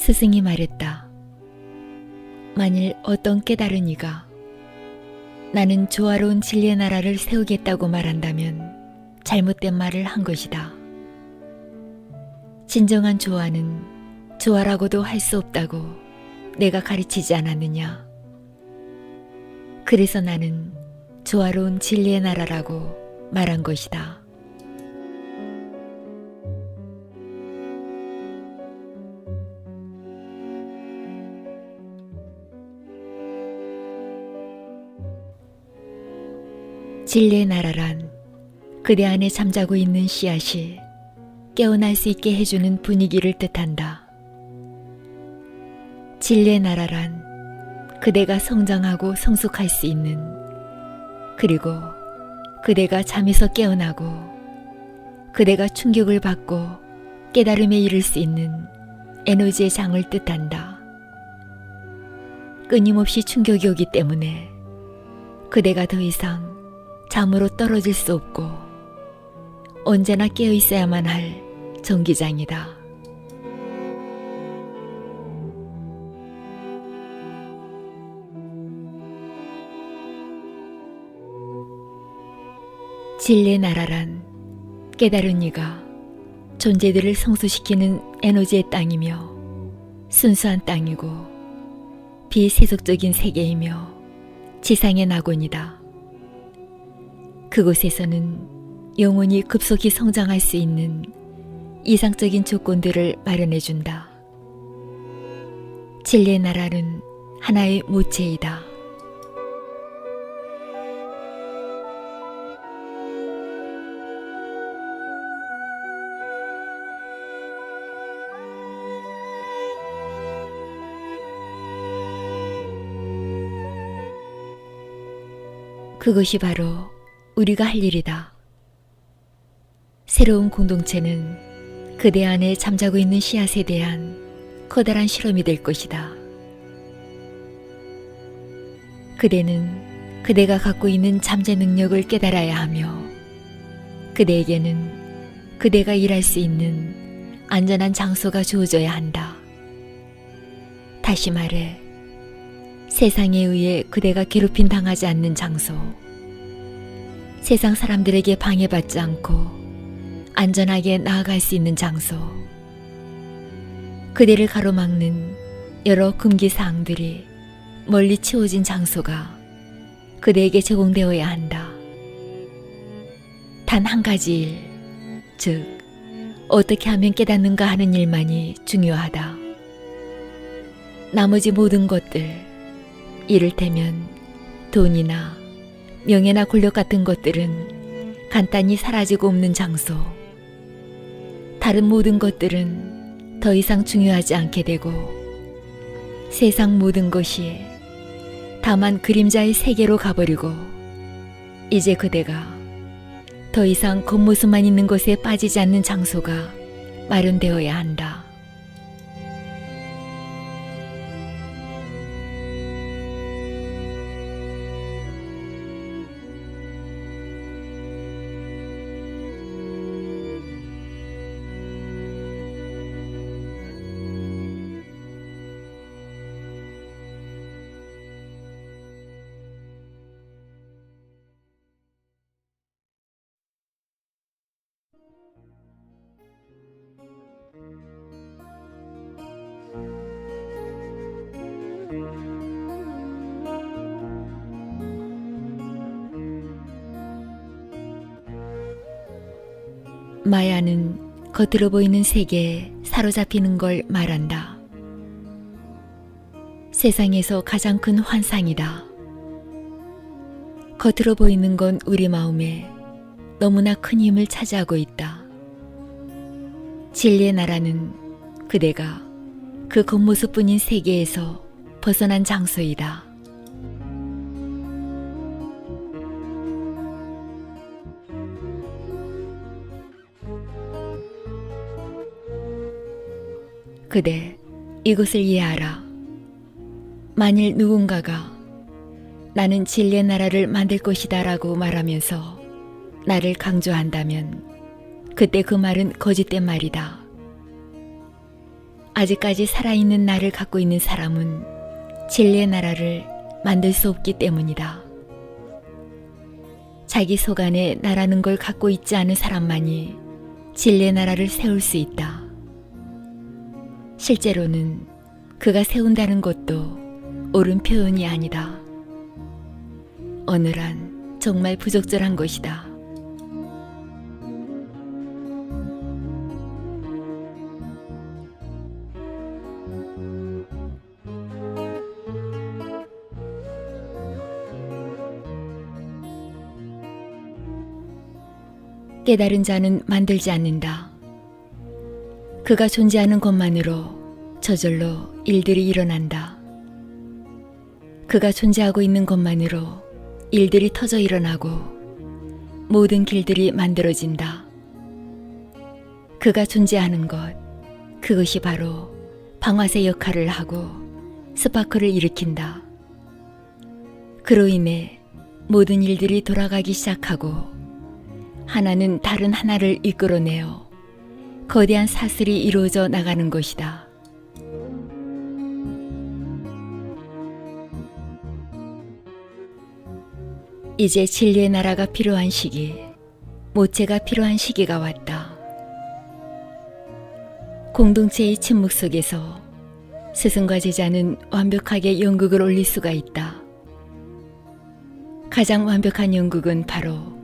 스승이 말했다. 만일 어떤 깨달은 이가 나는 조화로운 진리의 나라를 세우겠다고 말한다면 잘못된 말을 한 것이다. 진정한 조화는 조화라고도 할 수 없다고 내가 가르치지 않았느냐. 그래서 나는 조화로운 진리의 나라라고 말한 것이다. 진리의 나라란 그대 안에 잠자고 있는 씨앗이 깨어날 수 있게 해주는 분위기를 뜻한다. 진리의 나라란 그대가 성장하고 성숙할 수 있는, 그리고 그대가 잠에서 깨어나고 그대가 충격을 받고 깨달음에 이를 수 있는 에너지의 장을 뜻한다. 끊임없이 충격이 오기 때문에 그대가 더 이상 잠으로 떨어질 수 없고 언제나 깨어 있어야만 할 전기장이다. 진리의 나라란 깨달은 이가 존재들을 성소시키는 에너지의 땅이며 순수한 땅이고 비세속적인 세계이며 지상의 낙원이다. 그곳에서는 영혼이 급속히 성장할 수 있는 이상적인 조건들을 마련해준다. 진리의 나라는 하나의 모체이다. 그것이 바로 우리가 할 일이다. 새로운 공동체는 그대 안에 잠자고 있는 씨앗에 대한 커다란 실험이 될 것이다. 그대는 그대가 갖고 있는 잠재 능력을 깨달아야 하며, 그대에게는 그대가 일할 수 있는 안전한 장소가 주어져야 한다. 다시 말해, 세상에 의해 그대가 괴롭힘 당하지 않는 장소, 세상 사람들에게 방해받지 않고 안전하게 나아갈 수 있는 장소, 그대를 가로막는 여러 금기사항들이 멀리 치워진 장소가 그대에게 제공되어야 한다. 단 한 가지 일, 즉 어떻게 하면 깨닫는가 하는 일만이 중요하다. 나머지 모든 것들, 이를테면 돈이나 명예나 권력 같은 것들은 간단히 사라지고 없는 장소, 다른 모든 것들은 더 이상 중요하지 않게 되고 세상 모든 것이 다만 그림자의 세계로 가버리고 이제 그대가 더 이상 겉모습만 있는 것에 빠지지 않는 장소가 마련되어야 한다. 마야는 겉으로 보이는 세계에 사로잡히는 걸 말한다. 세상에서 가장 큰 환상이다. 겉으로 보이는 건 우리 마음에 너무나 큰 힘을 차지하고 있다. 진리의 나라는 그대가 그 겉모습뿐인 세계에서 벗어난 장소이다. 그대, 이것을 이해하라. 만일 누군가가 나는 진리의 나라를 만들 것이다 라고 말하면서 나를 강조한다면 그때 그 말은 거짓된 말이다. 아직까지 살아있는 나를 갖고 있는 사람은 진리의 나라를 만들 수 없기 때문이다. 자기 속 안에 나라는 걸 갖고 있지 않은 사람만이 진리의 나라를 세울 수 있다. 실제로는 그가 세운다는 것도 옳은 표현이 아니다. 어느란 정말 부적절한 것이다. 깨달은 자는 만들지 않는다. 그가 존재하는 것만으로 저절로 일들이 일어난다. 그가 존재하고 있는 것만으로 일들이 터져 일어나고 모든 길들이 만들어진다. 그가 존재하는 것, 그것이 바로 방아쇠 역할을 하고 스파크를 일으킨다. 그로 인해 모든 일들이 돌아가기 시작하고 하나는 다른 하나를 이끌어내어 거대한 사슬이 이루어져 나가는 것이다. 이제 진리의 나라가 필요한 시기, 모체가 필요한 시기가 왔다. 공동체의 침묵 속에서 스승과 제자는 완벽하게 연극을 올릴 수가 있다. 가장 완벽한 연극은 바로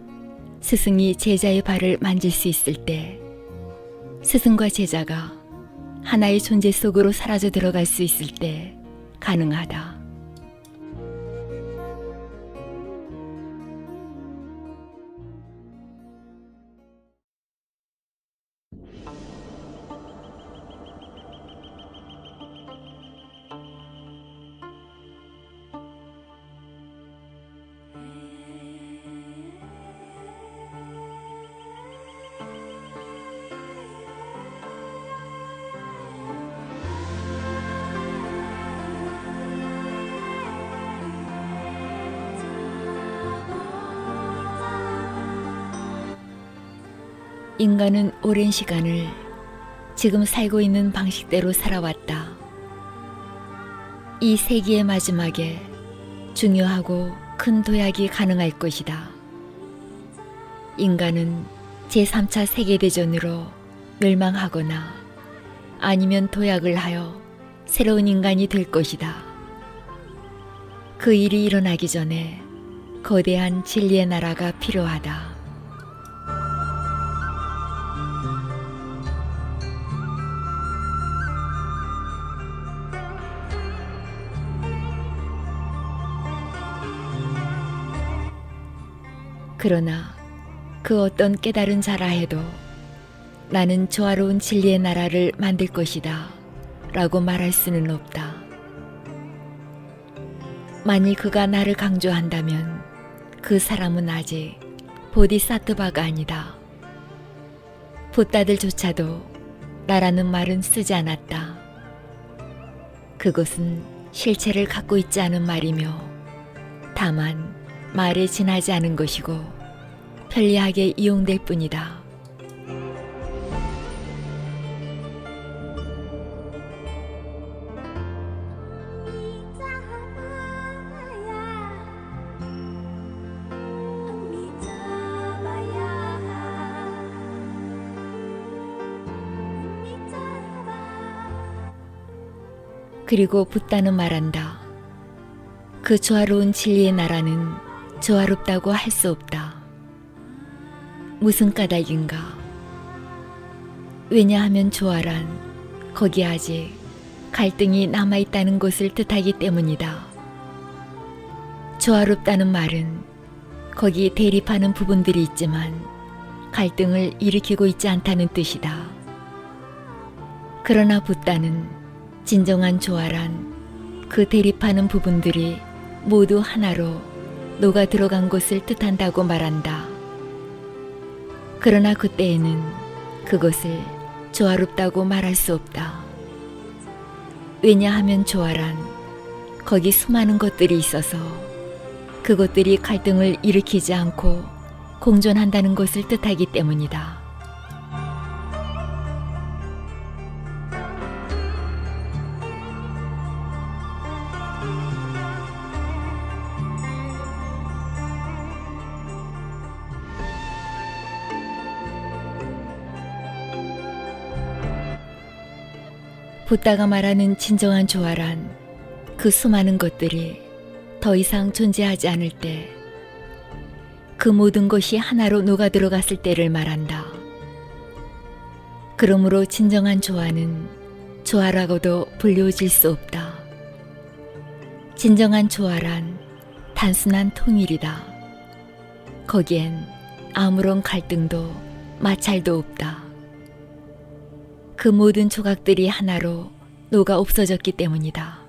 스승이 제자의 발을 만질 수 있을 때 스승과 제자가 하나의 존재 속으로 사라져 들어갈 수 있을 때 가능하다. 인간은 오랜 시간을 지금 살고 있는 방식대로 살아왔다. 이 세기의 마지막에 중요하고 큰 도약이 가능할 것이다. 인간은 제3차 세계대전으로 멸망하거나 아니면 도약을 하여 새로운 인간이 될 것이다. 그 일이 일어나기 전에 거대한 진리의 나라가 필요하다. 그러나 그 어떤 깨달은 자라 해도 나는 조화로운 진리의 나라를 만들 것이다 라고 말할 수는 없다. 만일 그가 나를 강조한다면 그 사람은 아직 보디사트바가 아니다. 붓다들조차도 나라는 말은 쓰지 않았다. 그것은 실체를 갖고 있지 않은 말이며 다만 말에 지나지 않은 것이고 편리하게 이용될 뿐이다. 그리고 붓다는 말한다. 그 조화로운 진리의 나라는 조화롭다고 할 수 없다. 무슨 까닭인가? 왜냐하면 조화란 거기 아직 갈등이 남아있다는 것을 뜻하기 때문이다. 조화롭다는 말은 거기 대립하는 부분들이 있지만 갈등을 일으키고 있지 않다는 뜻이다. 그러나 붓다는 진정한 조화란 그 대립하는 부분들이 모두 하나로 녹아 들어간 것을 뜻한다고 말한다. 그러나 그때에는 그것을 조화롭다고 말할 수 없다. 왜냐하면 조화란 거기 수많은 것들이 있어서 그것들이 갈등을 일으키지 않고 공존한다는 것을 뜻하기 때문이다. 붓다가 말하는 진정한 조화란 그 수많은 것들이 더 이상 존재하지 않을 때, 그 모든 것이 하나로 녹아들어갔을 때를 말한다. 그러므로 진정한 조화는 조화라고도 불리워질 수 없다. 진정한 조화란 단순한 통일이다. 거기엔 아무런 갈등도 마찰도 없다. 그 모든 조각들이 하나로 녹아 없어졌기 때문이다.